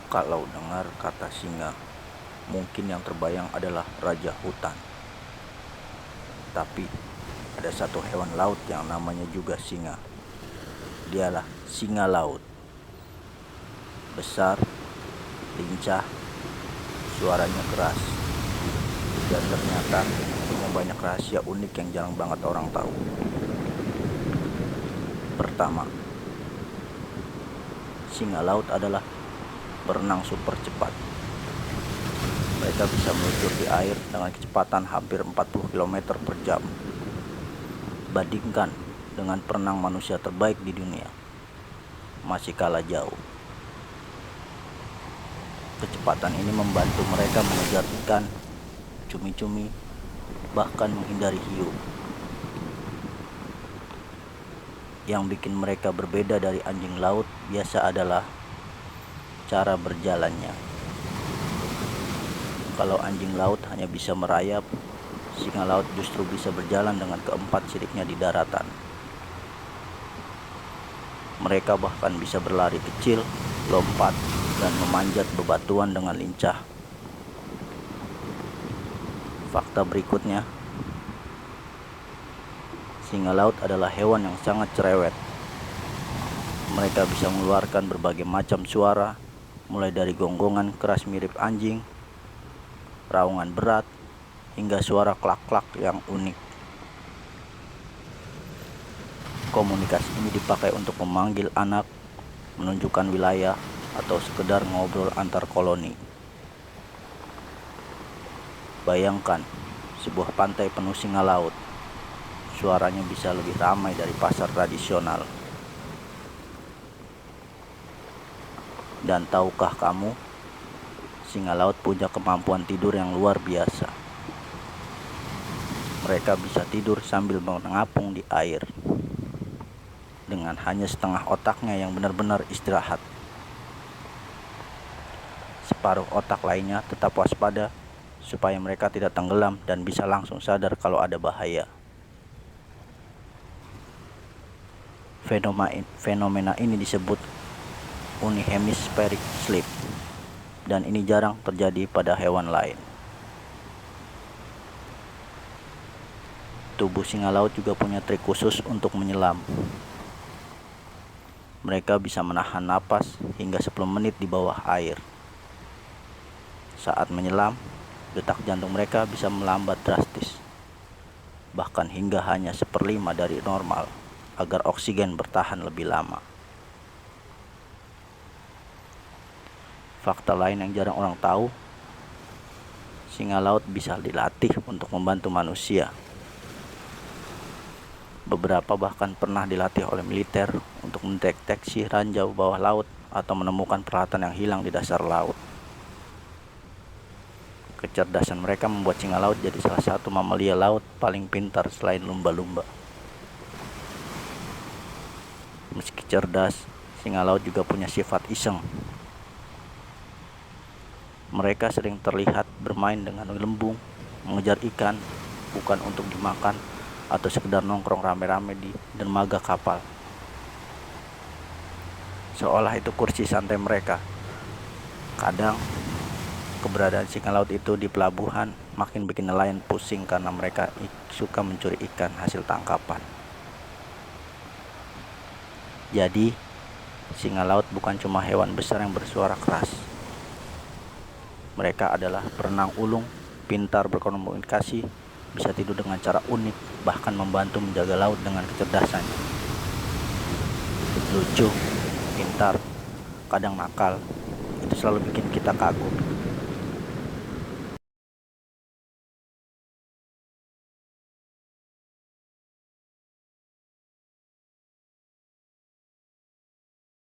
Kalau dengar kata singa, mungkin yang terbayang adalah raja hutan. Tapi ada satu hewan laut yang namanya juga singa. Dialah singa laut. Besar, lincah, suaranya keras, dan ternyata punya banyak rahasia unik yang jarang banget orang tahu. Pertama, singa laut adalah berenang super cepat. Mereka bisa meluncur di air dengan kecepatan hampir 40 km per jam. Bandingkan dengan perenang manusia terbaik di dunia, masih kalah jauh. Kecepatan ini membantu mereka mengejar ikan, cumi-cumi, bahkan menghindari hiu. Yang bikin mereka berbeda dari anjing laut biasa adalah cara berjalannya. Kalau anjing laut hanya bisa merayap, singa laut justru bisa berjalan dengan keempat siripnya di daratan. Mereka bahkan bisa berlari kecil, lompat, dan memanjat bebatuan dengan lincah. Fakta berikutnya, singa laut adalah hewan yang sangat cerewet. Mereka bisa mengeluarkan berbagai macam suara, mulai dari gonggongan keras mirip anjing, raungan berat, hingga suara klak-klak yang unik. Komunikasi ini dipakai untuk memanggil anak, menunjukkan wilayah, atau sekedar ngobrol antar koloni. Bayangkan, sebuah pantai penuh singa laut. Suaranya bisa lebih ramai dari pasar tradisional. Dan tahukah kamu, singa laut punya kemampuan tidur yang luar biasa. Mereka bisa tidur sambil mengapung di air, dengan hanya setengah otaknya yang benar-benar istirahat. Separuh otak lainnya tetap waspada, supaya mereka tidak tenggelam dan bisa langsung sadar kalau ada bahaya. Fenomena ini disebut unihemispheric sleep, dan ini jarang terjadi pada hewan lain. Tubuh singa laut juga punya trik khusus untuk menyelam. Mereka bisa menahan napas hingga 10 menit di bawah air. Saat menyelam, detak jantung mereka bisa melambat drastis, bahkan hingga hanya 1/5 dari normal, agar oksigen bertahan lebih lama. Fakta lain yang jarang orang tahu, singa laut bisa dilatih untuk membantu manusia. Beberapa bahkan pernah dilatih oleh militer untuk mendeteksi ranjau bawah laut atau menemukan peralatan yang hilang di dasar laut. Kecerdasan mereka membuat singa laut jadi salah satu mamalia laut paling pintar selain lumba-lumba. Meski cerdas, singa laut juga punya sifat iseng. Mereka sering terlihat bermain dengan gelembung, mengejar ikan, bukan untuk dimakan, atau sekedar nongkrong rame-rame di dermaga kapal. Seolah itu kursi santai mereka. Kadang, keberadaan singa laut itu di pelabuhan makin bikin nelayan pusing karena mereka suka mencuri ikan hasil tangkapan. Jadi, singa laut bukan cuma hewan besar yang bersuara keras. Mereka adalah perenang ulung, pintar berkomunikasi, bisa tidur dengan cara unik, bahkan membantu menjaga laut dengan kecerdasannya. Lucu, pintar, kadang nakal, itu selalu bikin kita kagum.